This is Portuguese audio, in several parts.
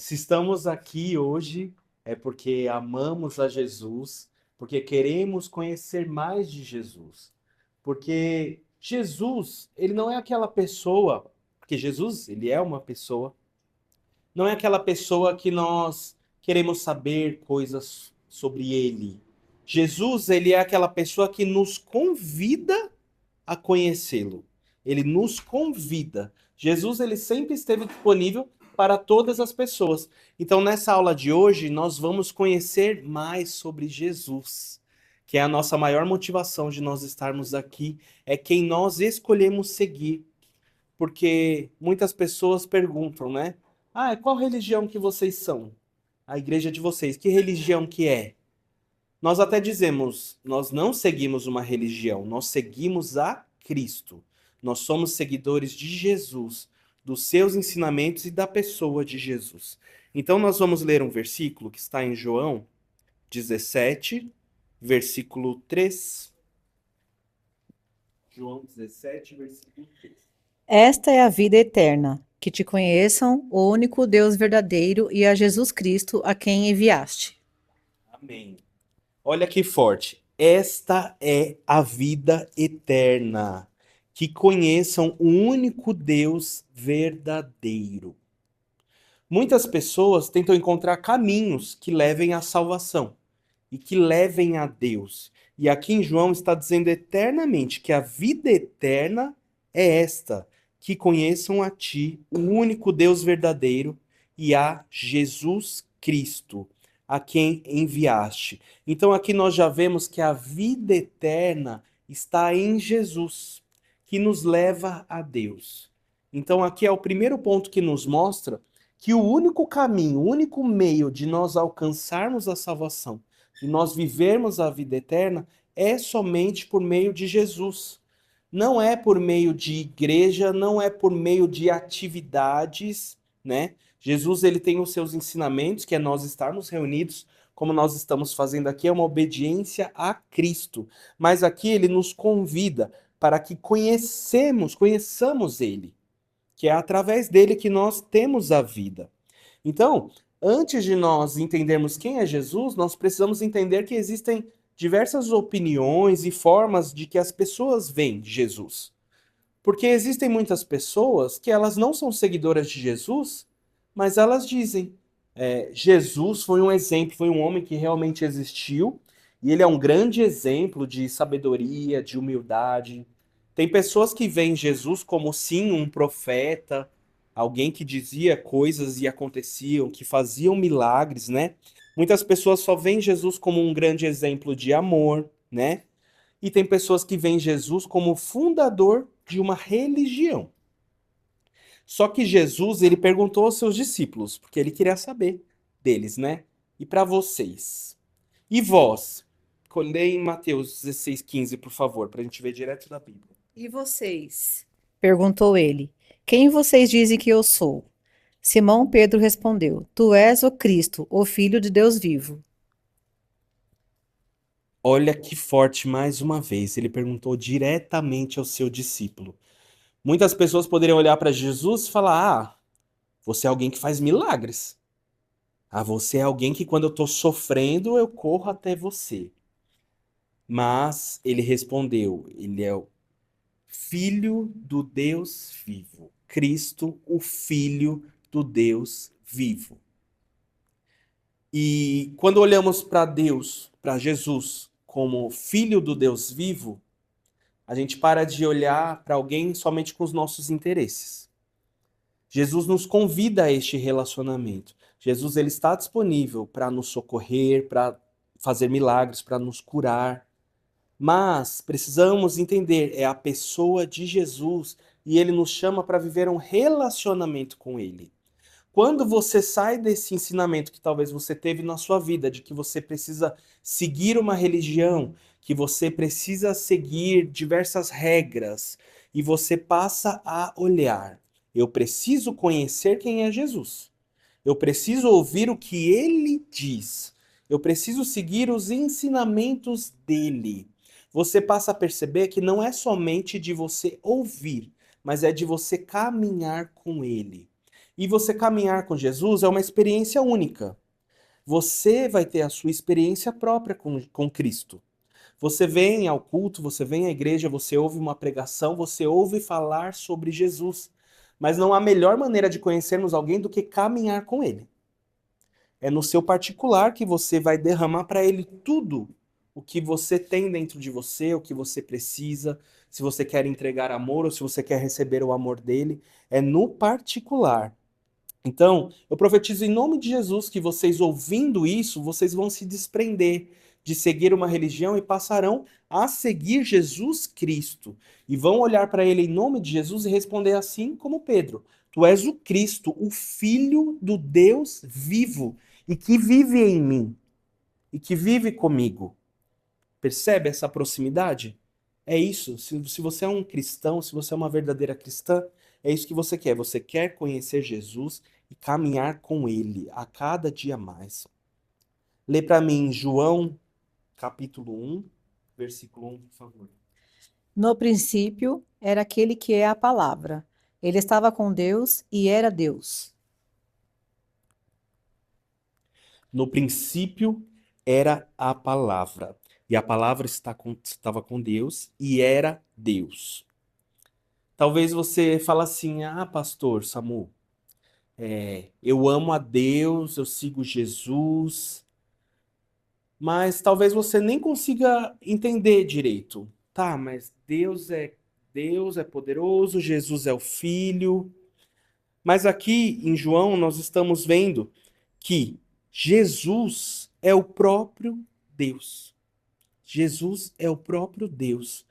Se estamos aqui hoje é porque amamos a Jesus, porque queremos conhecer mais de Jesus. Porque Jesus, ele não é aquela pessoa, porque Jesus, ele é uma pessoa, não é aquela pessoa que nós queremos saber coisas sobre ele. Jesus, ele é aquela pessoa que nos convida a conhecê-lo. Ele nos convida. Jesus, ele sempre esteve disponível para todas as pessoas. Então, nessa aula de hoje, nós vamos conhecer mais sobre Jesus, que é a nossa maior motivação de nós estarmos aqui, é quem nós escolhemos seguir. Porque muitas pessoas perguntam, né? Ah, qual religião que vocês são? A igreja de vocês, que religião que é? Nós até dizemos, nós não seguimos uma religião, nós seguimos a Cristo. Nós somos seguidores de Jesus, dos seus ensinamentos e da pessoa de Jesus. Então nós vamos ler um versículo que está em João 17, versículo 3. João 17, versículo 3. Esta é a vida eterna, que te conheçam, o único Deus verdadeiro, e a Jesus Cristo, a quem enviaste. Amém. Olha que forte. Esta é a vida eterna, que conheçam o único Deus verdadeiro. Muitas pessoas tentam encontrar caminhos que levem à salvação e que levem a Deus. E aqui em João está dizendo eternamente que a vida eterna é esta, que conheçam a ti, o único Deus verdadeiro, e a Jesus Cristo, a quem enviaste. Então aqui nós já vemos que a vida eterna está em Jesus, que nos leva a Deus. Então aqui é o primeiro ponto que nos mostra que o único caminho, o único meio de nós alcançarmos a salvação, de nós vivermos a vida eterna, é somente por meio de Jesus. Não é por meio de igreja, não é por meio de atividades, né? Jesus, ele tem os seus ensinamentos, que é nós estarmos reunidos, como nós estamos fazendo aqui, é uma obediência a Cristo. Mas aqui ele nos convida para que conheçamos ele, que é através dele que nós temos a vida. Então, antes de nós entendermos quem é Jesus, nós precisamos entender que existem diversas opiniões e formas de que as pessoas veem Jesus. Porque existem muitas pessoas que elas não são seguidoras de Jesus, mas elas dizem, Jesus foi um exemplo, foi um homem que realmente existiu, e ele é um grande exemplo de sabedoria, de humildade. Tem pessoas que veem Jesus como sim um profeta, alguém que dizia coisas e aconteciam, que faziam milagres, né? Muitas pessoas só veem Jesus como um grande exemplo de amor, né? E tem pessoas que veem Jesus como fundador de uma religião. Só que Jesus, ele perguntou aos seus discípulos, porque ele queria saber deles, né? E para vocês? E vós? Leia em Mateus 16:15, por favor, para a gente ver direto da Bíblia. E vocês? Perguntou ele. Quem vocês dizem que eu sou? Simão Pedro respondeu: Tu és o Cristo, o Filho de Deus vivo. Olha que forte mais uma vez. Ele perguntou diretamente ao seu discípulo. Muitas pessoas poderiam olhar para Jesus e falar: Ah, você é alguém que faz milagres. Ah, você é alguém que quando eu estou sofrendo, eu corro até você. Mas ele respondeu: Ele é o Filho do Deus vivo. Cristo, o Filho do Deus vivo. E quando olhamos para Deus, para Jesus, como Filho do Deus vivo, a gente para de olhar para alguém somente com os nossos interesses. Jesus nos convida a este relacionamento. Jesus, ele está disponível para nos socorrer, para fazer milagres, para nos curar. Mas precisamos entender, é a pessoa de Jesus e ele nos chama para viver um relacionamento com ele. Quando você sai desse ensinamento que talvez você teve na sua vida, de que você precisa seguir uma religião, que você precisa seguir diversas regras, e você passa a olhar, eu preciso conhecer quem é Jesus. Eu preciso ouvir o que ele diz. Eu preciso seguir os ensinamentos dele. Você passa a perceber que não é somente de você ouvir, mas é de você caminhar com ele. E você caminhar com Jesus é uma experiência única. Você vai ter a sua experiência própria com Cristo. Você vem ao culto, você vem à igreja, você ouve uma pregação, você ouve falar sobre Jesus. Mas não há melhor maneira de conhecermos alguém do que caminhar com ele. É no seu particular que você vai derramar para ele tudo o que você tem dentro de você, o que você precisa, se você quer entregar amor ou se você quer receber o amor dele. É no particular. Então, eu profetizo em nome de Jesus que vocês ouvindo isso, vocês vão se desprender de seguir uma religião e passarão a seguir Jesus Cristo. E vão olhar para ele em nome de Jesus e responder assim como Pedro: Tu és o Cristo, o Filho do Deus vivo e que vive em mim e que vive comigo. Percebe essa proximidade? É isso. Se você é um cristão, se você é uma verdadeira cristã, é isso que você quer. Você quer conhecer Jesus e caminhar com ele a cada dia mais. Lê para mim João, capítulo 1, versículo 1, por favor. No princípio era aquele que é a palavra. Ele estava com Deus e era Deus. No princípio era a palavra. E a palavra estava com Deus e era Deus. Talvez você fale assim: Ah, pastor Samu, eu amo a Deus, eu sigo Jesus, mas talvez você nem consiga entender direito. Tá, mas Deus é poderoso, Jesus é o Filho. Mas aqui em João nós estamos vendo que Jesus é o próprio Deus. Jesus é o próprio Deus.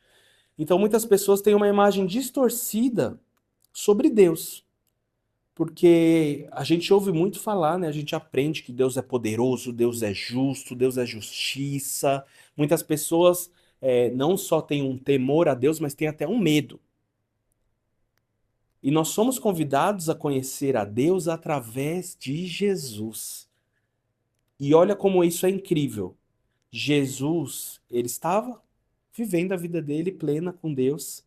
Então muitas pessoas têm uma imagem distorcida sobre Deus. Porque a gente ouve muito falar, né? A gente aprende que Deus é poderoso, Deus é justo, Deus é justiça. Muitas pessoas não só têm um temor a Deus, mas têm até um medo. E nós somos convidados a conhecer a Deus através de Jesus. E olha como isso é incrível. Jesus, ele estava vivendo a vida dele plena com Deus.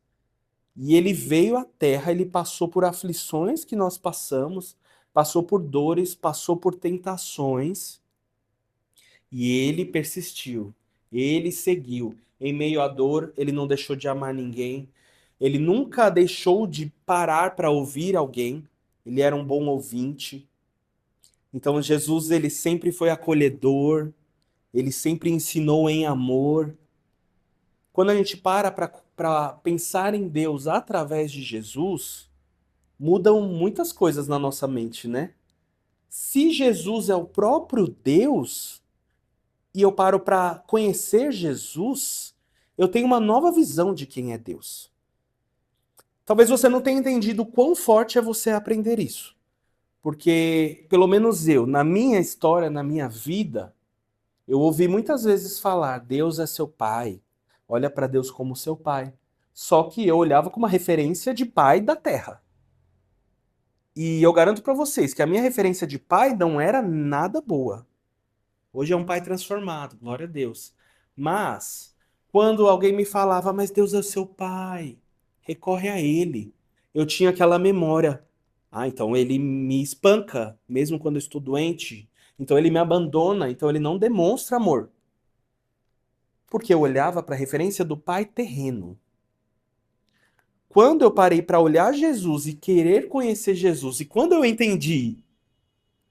E ele veio à Terra, ele passou por aflições que nós passamos, passou por dores, passou por tentações, e ele persistiu, ele seguiu. Em meio à dor, ele não deixou de amar ninguém, ele nunca deixou de parar para ouvir alguém, ele era um bom ouvinte. Então Jesus, ele sempre foi acolhedor, ele sempre ensinou em amor. Quando a gente para pensar em Deus através de Jesus, mudam muitas coisas na nossa mente, né? Se Jesus é o próprio Deus e eu paro para conhecer Jesus, eu tenho uma nova visão de quem é Deus. Talvez você não tenha entendido quão forte é você aprender isso. Porque, pelo menos eu, na minha história, na minha vida, eu ouvi muitas vezes falar: Deus é seu pai, olha para Deus como seu pai. Só que eu olhava como uma referência de pai da terra. E eu garanto pra vocês que a minha referência de pai não era nada boa. Hoje é um pai transformado, glória a Deus. Mas, quando alguém me falava, mas Deus é seu pai, recorre a ele. Eu tinha aquela memória. Ah, então ele me espanca, mesmo quando eu estou doente. Então ele me abandona, então ele não demonstra amor. Porque eu olhava para a referência do pai terreno. Quando eu parei para olhar Jesus e querer conhecer Jesus, e quando eu entendi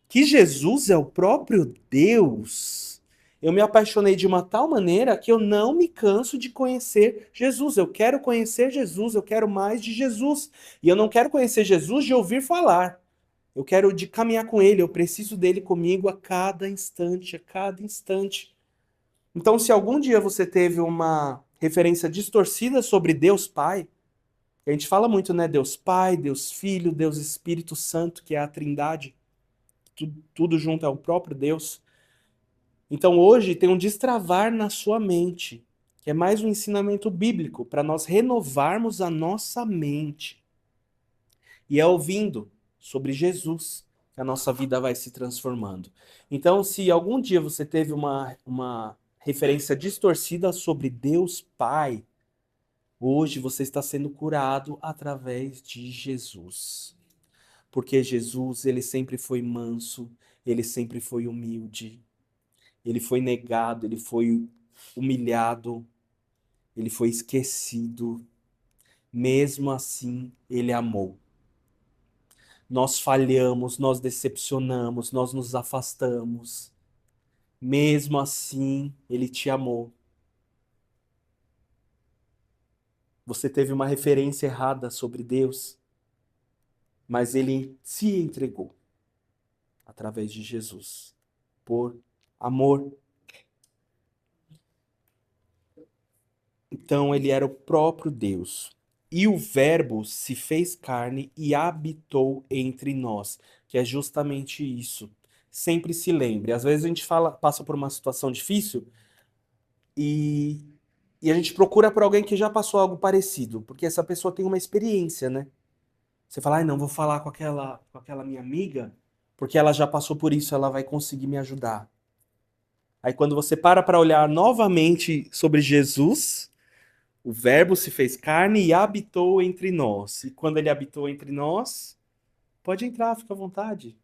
que Jesus é o próprio Deus, eu me apaixonei de uma tal maneira que eu não me canso de conhecer Jesus. Eu quero conhecer Jesus, eu quero mais de Jesus. E eu não quero conhecer Jesus de ouvir falar. Eu quero de caminhar com ele, eu preciso dele comigo a cada instante, a cada instante. Então, se algum dia você teve uma referência distorcida sobre Deus Pai, a gente fala muito, né? Deus Pai, Deus Filho, Deus Espírito Santo, que é a Trindade. Tudo junto é o próprio Deus. Então hoje tem um destravar na sua mente, que é mais um ensinamento bíblico para nós renovarmos a nossa mente. E é ouvindo sobre Jesus que a nossa vida vai se transformando. Então, se algum dia você teve uma referência distorcida sobre Deus Pai, hoje você está sendo curado através de Jesus. Porque Jesus, ele sempre foi manso, ele sempre foi humilde, ele foi negado, ele foi humilhado, ele foi esquecido. Mesmo assim, ele amou. Nós falhamos, nós decepcionamos, nós nos afastamos. Mesmo assim, ele te amou. Você teve uma referência errada sobre Deus, mas ele se entregou através de Jesus, por amor. Então ele era o próprio Deus. E o Verbo se fez carne e habitou entre nós, que é justamente isso. Sempre se lembre. Às vezes a gente passa por uma situação difícil e, e a gente procura por alguém que já passou algo parecido, porque essa pessoa tem uma experiência, né? Você fala, ai, não, vou falar com aquela minha amiga, porque ela já passou por isso, ela vai conseguir me ajudar. Aí quando você para olhar novamente sobre Jesus, o Verbo se fez carne e habitou entre nós. E quando ele habitou entre nós, pode entrar, fica à vontade.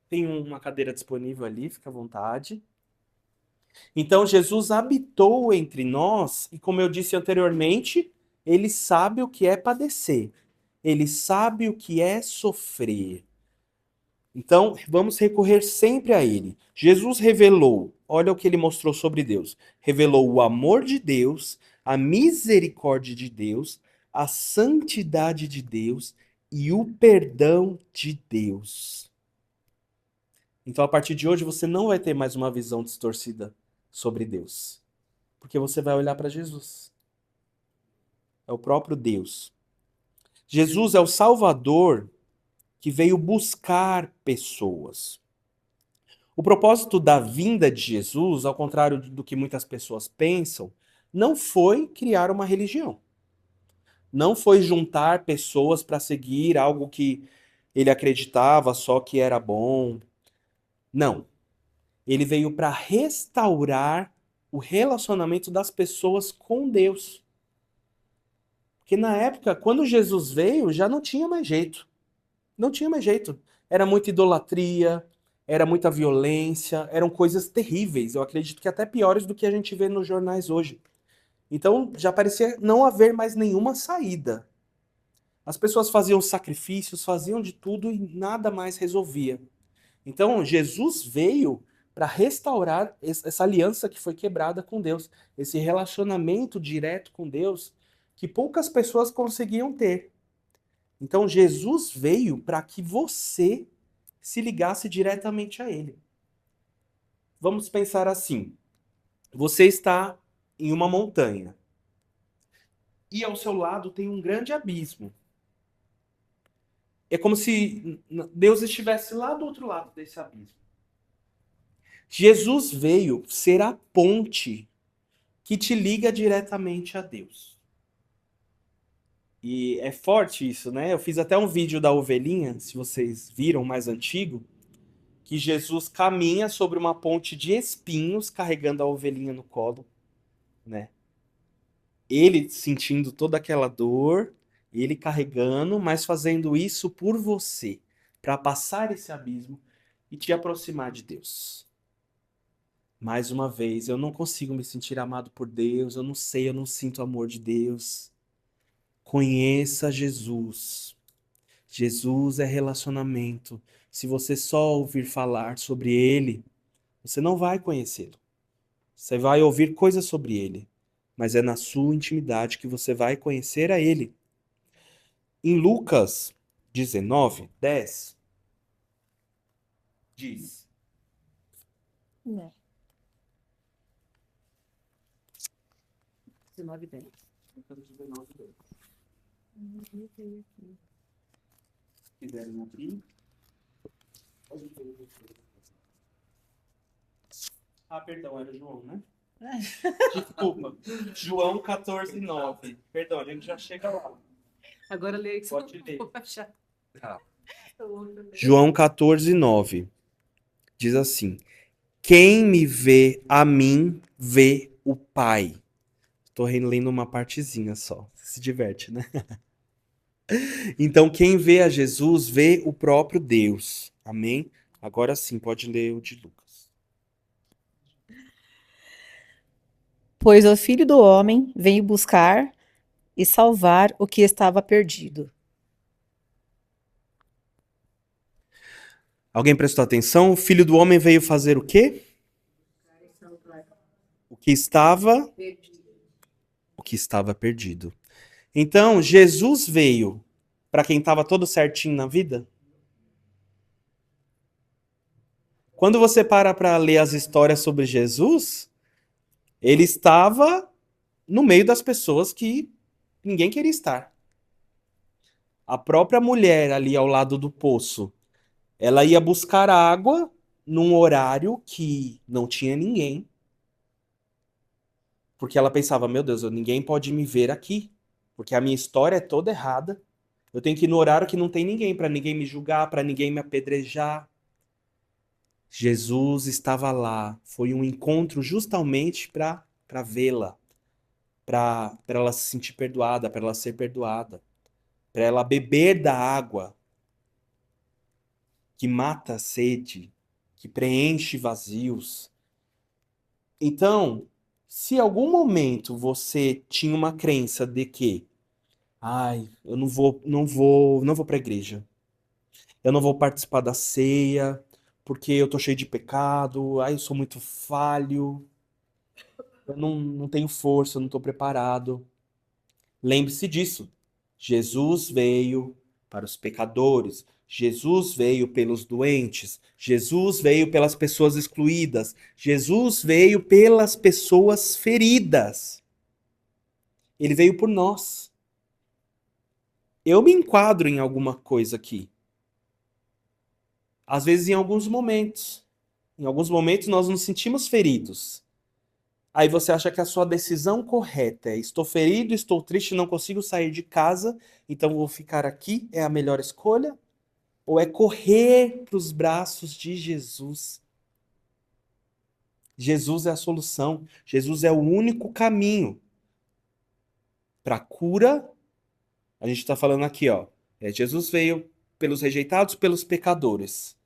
Tem uma cadeira disponível ali, fica à vontade. Então Jesus habitou entre nós e, como eu disse anteriormente, ele sabe o que é padecer. Ele sabe o que é sofrer. Então, vamos recorrer sempre a ele. Jesus revelou, olha o que ele mostrou sobre Deus. Revelou o amor de Deus, a misericórdia de Deus, a santidade de Deus e o perdão de Deus. Então, a partir de hoje, você não vai ter mais uma visão distorcida sobre Deus, porque você vai olhar para Jesus. É o próprio Deus. Jesus é o Salvador que veio buscar pessoas. O propósito da vinda de Jesus, ao contrário do que muitas pessoas pensam, não foi criar uma religião. Não foi juntar pessoas para seguir algo que ele acreditava só que era bom. Não. Ele veio para restaurar o relacionamento das pessoas com Deus. Porque na época, quando Jesus veio, já não tinha mais jeito. Não tinha mais jeito. Era muita idolatria, era muita violência, eram coisas terríveis. Eu acredito que até piores do que a gente vê nos jornais hoje. Então já parecia não haver mais nenhuma saída. As pessoas faziam sacrifícios, faziam de tudo e nada mais resolvia. Então Jesus veio para restaurar essa aliança que foi quebrada com Deus, esse relacionamento direto com Deus que poucas pessoas conseguiam ter. Então Jesus veio para que você se ligasse diretamente a ele. Vamos pensar assim: você está em uma montanha e ao seu lado tem um grande abismo. É como se Deus estivesse lá do outro lado desse abismo. Jesus veio ser a ponte que te liga diretamente a Deus. E é forte isso, né? Eu fiz até um vídeo da ovelhinha, se vocês viram, mais antigo, que Jesus caminha sobre uma ponte de espinhos carregando a ovelhinha no colo, né? Ele sentindo toda aquela dor, ele carregando, mas fazendo isso por você, para passar esse abismo e te aproximar de Deus. Mais uma vez, eu não consigo me sentir amado por Deus, eu não sei, eu não sinto o amor de Deus. Conheça Jesus. Jesus é relacionamento. Se você só ouvir falar sobre ele, você não vai conhecê-lo. Você vai ouvir coisas sobre ele, mas é na sua intimidade que você vai conhecer a ele. Em Lucas 19:10, diz: Não. 19:10. Se quiserem abrir. Ah, perdão, era João, né? Desculpa. João 14:9. Perdão, a gente já chega lá. Agora leia que Pode ler. vou achar. Tá. João 14:9 diz assim: quem me vê a mim, vê o Pai. Estou lendo uma partezinha só. Você se diverte, né? Então, quem vê a Jesus vê o próprio Deus. Amém? Agora sim, pode ler o de Lucas. Pois o Filho do Homem veio buscar e salvar o que estava perdido. Alguém prestou atenção? O Filho do Homem veio fazer o quê? O que estava, o que estava perdido. Então, Jesus veio para quem estava todo certinho na vida? Quando você para ler as histórias sobre Jesus, ele estava no meio das pessoas que ninguém queria estar. A própria mulher ali ao lado do poço, ela ia buscar água num horário que não tinha ninguém, porque ela pensava, meu Deus, ninguém pode me ver aqui, porque a minha história é toda errada. Eu tenho que ir no horário que não tem ninguém, para ninguém me julgar, para ninguém me apedrejar. Jesus estava lá. Foi um encontro justamente para vê-la, para ela se sentir perdoada, para ela ser perdoada, para ela beber da água que mata a sede, que preenche vazios. Então, se em algum momento você tinha uma crença de que, ai, eu não vou para a igreja, eu não vou participar da ceia, porque eu tô cheio de pecado, ai, eu sou muito falho, eu não tenho força, eu não estou preparado. Lembre-se disso. Jesus veio para os pecadores. Jesus veio pelos doentes. Jesus veio pelas pessoas excluídas. Jesus veio pelas pessoas feridas. Ele veio por nós. Eu me enquadro em alguma coisa aqui. Às vezes, em alguns momentos. Em alguns momentos, nós nos sentimos feridos. Aí você acha que a sua decisão correta é: estou ferido, estou triste, não consigo sair de casa, então vou ficar aqui, é a melhor escolha? Ou é correr para os braços de Jesus? Jesus é a solução, Jesus é o único caminho para a cura. A gente está falando aqui, ó, Jesus veio pelos rejeitados, pelos pecadores.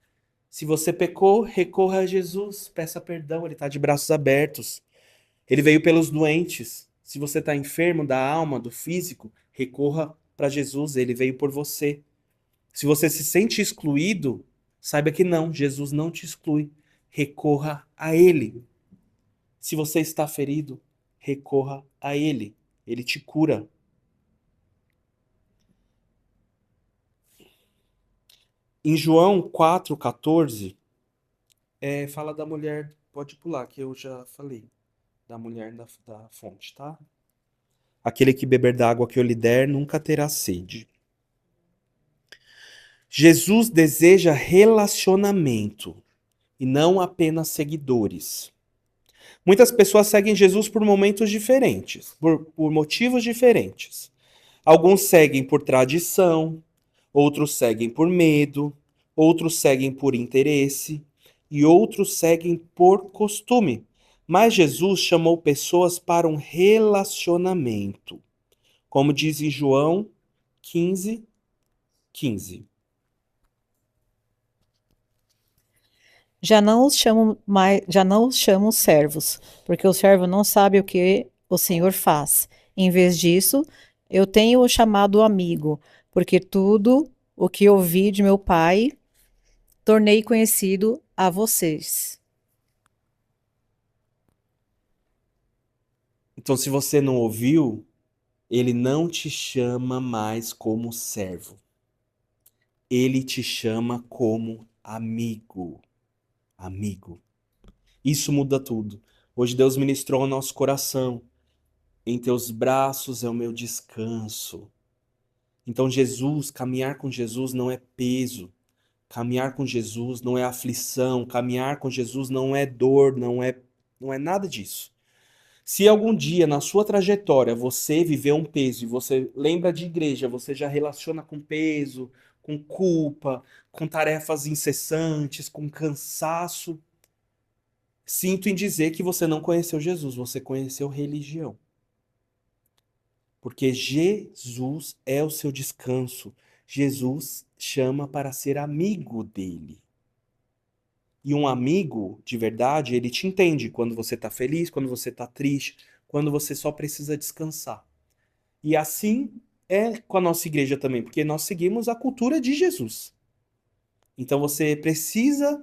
Se você pecou, recorra a Jesus, peça perdão, ele está de braços abertos. Ele veio pelos doentes. Se você está enfermo da alma, do físico, recorra para Jesus, ele veio por você. Se você se sente excluído, saiba que não, Jesus não te exclui. Recorra a ele. Se você está ferido, recorra a ele. Ele te cura. Em João 4,14, fala da mulher, pode pular, que eu já falei, da mulher da fonte, tá? Aquele que beber da água que eu lhe der nunca terá sede. Jesus deseja relacionamento e não apenas seguidores. Muitas pessoas seguem Jesus por momentos diferentes, por motivos diferentes. Alguns seguem por tradição, outros seguem por medo, outros seguem por interesse e outros seguem por costume. Mas Jesus chamou pessoas para um relacionamento, como diz em João 15:15. Já não os chamo servos, porque o servo não sabe o que o Senhor faz. Em vez disso, eu tenho-o chamado amigo, porque tudo o que ouvi de meu Pai tornei conhecido a vocês. Então, se você não ouviu, ele não te chama mais como servo. Ele te chama como amigo. Amigo. Isso muda tudo. Hoje Deus ministrou ao nosso coração. Em teus braços é o meu descanso. Então, Jesus, caminhar com Jesus não é peso. Caminhar com Jesus não é aflição. Caminhar com Jesus não é dor, não é nada disso. Se algum dia na sua trajetória você viveu um peso e você lembra de igreja, você já relaciona com peso, com culpa, com tarefas incessantes, com cansaço, sinto em dizer que você não conheceu Jesus, você conheceu religião. Porque Jesus é o seu descanso. Jesus chama para ser amigo dele. E um amigo, de verdade, ele te entende quando você está feliz, quando você está triste, quando você só precisa descansar. E assim é com a nossa igreja também, porque nós seguimos a cultura de Jesus. Então você precisa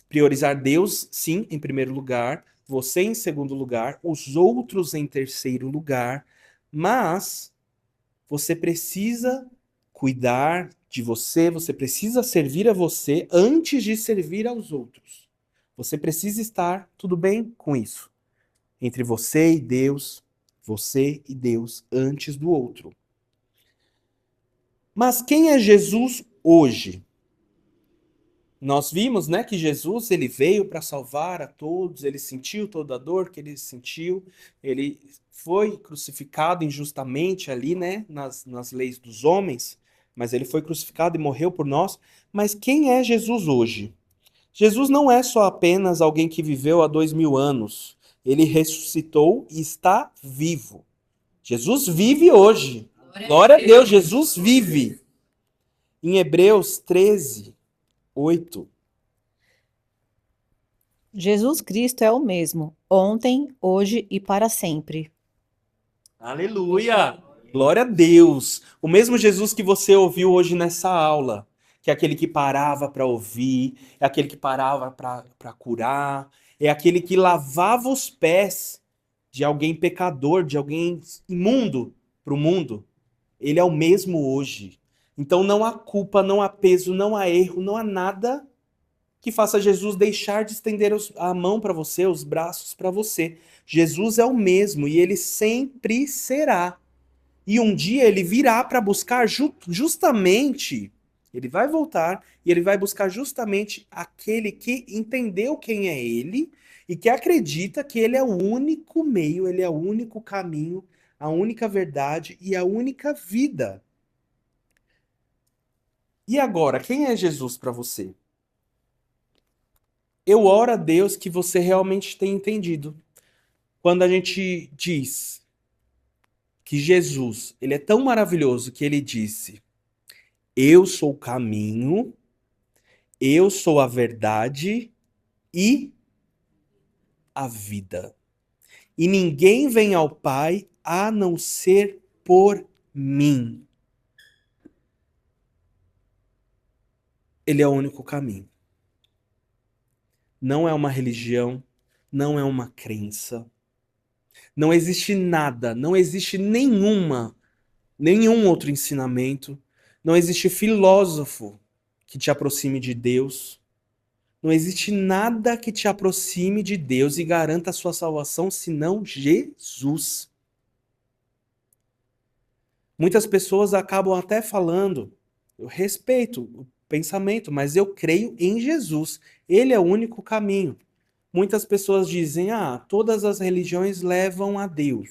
priorizar Deus, sim, em primeiro lugar, você em segundo lugar, os outros em terceiro lugar, mas você precisa cuidar de você, você precisa servir a você antes de servir aos outros. Você precisa estar tudo bem com isso. Entre você e Deus antes do outro. Mas quem é Jesus hoje? Nós vimos, né, que Jesus ele veio para salvar a todos, ele sentiu toda a dor que ele sentiu, ele foi crucificado injustamente ali, né, nas leis dos homens, mas ele foi crucificado e morreu por nós. Mas quem é Jesus hoje? Jesus não é só apenas alguém que viveu há 2000 anos, ele ressuscitou e está vivo. Jesus vive hoje. Glória a Deus, Jesus vive. Em Hebreus 13:8. Jesus Cristo é o mesmo, ontem, hoje e para sempre. Aleluia! Glória a Deus! O mesmo Jesus que você ouviu hoje nessa aula, que é aquele que parava para ouvir, é aquele que parava para curar, é aquele que lavava os pés de alguém pecador, de alguém imundo para o mundo. Ele é o mesmo hoje. Então não há culpa, não há peso, não há erro, não há nada que faça Jesus deixar de estender a mão para você, os braços para você. Jesus é o mesmo e ele sempre será. E um dia ele virá para buscar justamente, ele vai voltar e ele vai buscar justamente aquele que entendeu quem é ele e que acredita que ele é o único meio, ele é o único caminho, a única verdade e a única vida. E agora, quem é Jesus para você? Eu oro a Deus que você realmente tenha entendido. Quando a gente diz que Jesus, ele é tão maravilhoso que ele disse: "Eu sou o caminho, eu sou a verdade e a vida. E ninguém vem ao Pai a não ser por mim." Ele é o único caminho. Não é uma religião, não é uma crença. Não existe nada, não existe nenhum outro ensinamento. Não existe filósofo que te aproxime de Deus. Não existe nada que te aproxime de Deus e garanta a sua salvação senão Jesus. Muitas pessoas acabam até falando, eu respeito o pensamento, mas eu creio em Jesus. Ele é o único caminho. Muitas pessoas dizem, todas as religiões levam a Deus.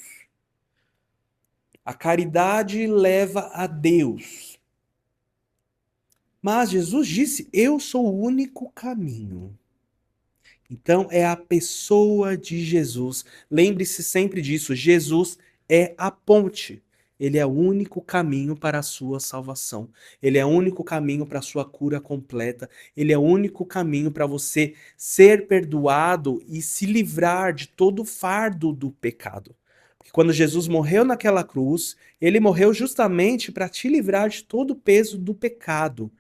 A caridade leva a Deus. Mas Jesus disse, eu sou o único caminho. Então é a pessoa de Jesus. Lembre-se sempre disso, Jesus é a ponte. Ele é o único caminho para a sua salvação. Ele é o único caminho para a sua cura completa. Ele é o único caminho para você ser perdoado e se livrar de todo o fardo do pecado. Porque quando Jesus morreu naquela cruz, ele morreu justamente para te livrar de todo o peso do pecado.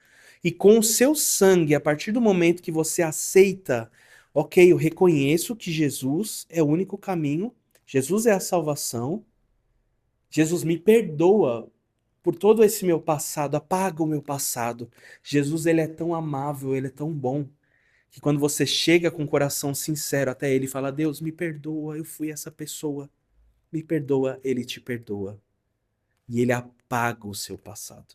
E com o seu sangue, a partir do momento que você aceita, ok, eu reconheço que Jesus é o único caminho, Jesus é a salvação, Jesus me perdoa por todo esse meu passado, apaga o meu passado. Jesus, ele é tão amável, ele é tão bom, que quando você chega com o coração sincero até ele e fala, Deus, me perdoa, eu fui essa pessoa, me perdoa, ele te perdoa. E ele apaga o seu passado.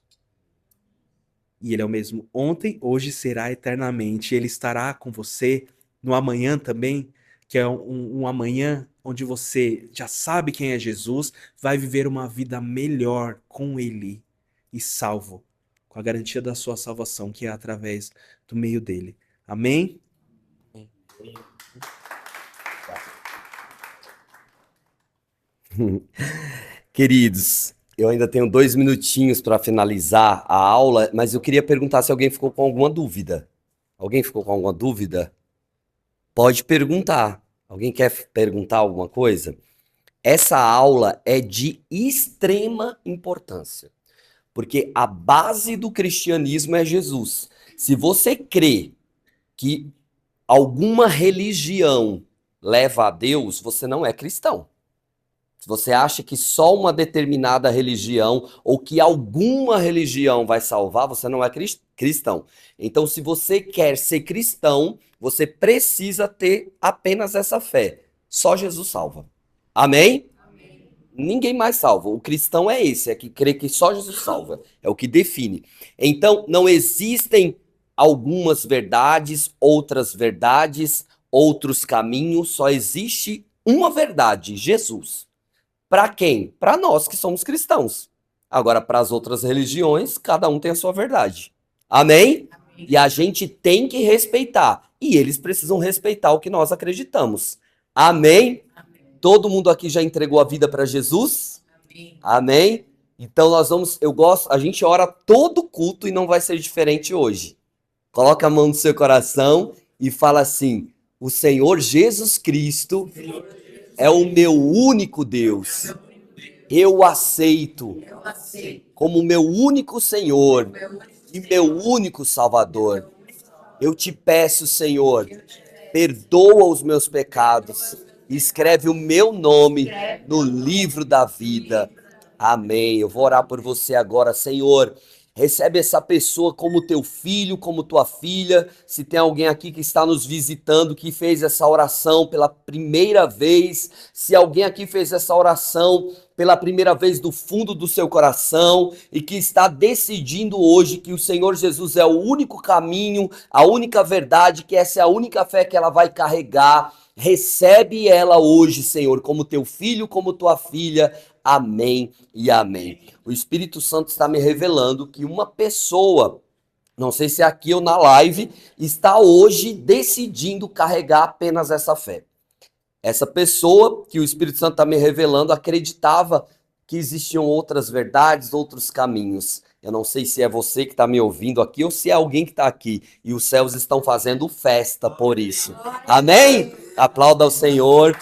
E ele é o mesmo ontem, hoje será eternamente. Ele estará com você no amanhã também, que é um amanhã onde você já sabe quem é Jesus, vai viver uma vida melhor com ele e salvo, com a garantia da sua salvação, que é através do meio dele. Amém? Queridos, Eu ainda tenho 2 minutinhos para finalizar a aula, mas eu queria perguntar se alguém ficou com alguma dúvida. Alguém ficou com alguma dúvida? Pode perguntar. Alguém quer perguntar alguma coisa? Essa aula é de extrema importância, porque a base do cristianismo é Jesus. Se você crê que alguma religião leva a Deus, você não é cristão. Se você acha que só uma determinada religião ou que alguma religião vai salvar, você não é cristão. Então, se você quer ser cristão, você precisa ter apenas essa fé. Só Jesus salva. Amém? Ninguém mais salva. O cristão é esse, é que crê que só Jesus salva. É o que define. Então, não existem algumas verdades, outros caminhos, só existe uma verdade, Jesus. Para quem? Para nós que somos cristãos. Agora, para as outras religiões, cada um tem a sua verdade. Amém? E a gente tem que respeitar. E eles precisam respeitar o que nós acreditamos. Amém? Todo mundo aqui já entregou a vida para Jesus? Amém? Então a gente ora todo culto e não vai ser diferente hoje. Coloca a mão no seu coração e fala assim: o Senhor Jesus Cristo é o meu único Deus. Eu aceito como meu único Senhor e meu único Salvador. Eu te peço, Senhor, perdoa os meus pecados. Escreve o meu nome no livro da vida. Amém. Eu vou orar por você agora, Senhor. Recebe essa pessoa como teu filho, como tua filha. Se tem alguém aqui que está nos visitando, que fez essa oração pela primeira vez, se alguém aqui fez essa oração pela primeira vez do fundo do seu coração e que está decidindo hoje que o Senhor Jesus é o único caminho, a única verdade, que essa é a única fé que ela vai carregar, recebe ela hoje, Senhor, como teu filho, como tua filha. Amém e amém. O Espírito Santo está me revelando que uma pessoa, não sei se é aqui ou na live, está hoje decidindo carregar apenas essa fé. Essa pessoa que o Espírito Santo está me revelando acreditava que existiam outras verdades, outros caminhos. Eu não sei se é você que está me ouvindo aqui ou se é alguém que está aqui. E os céus estão fazendo festa por isso. Amém? Aplauda ao Senhor.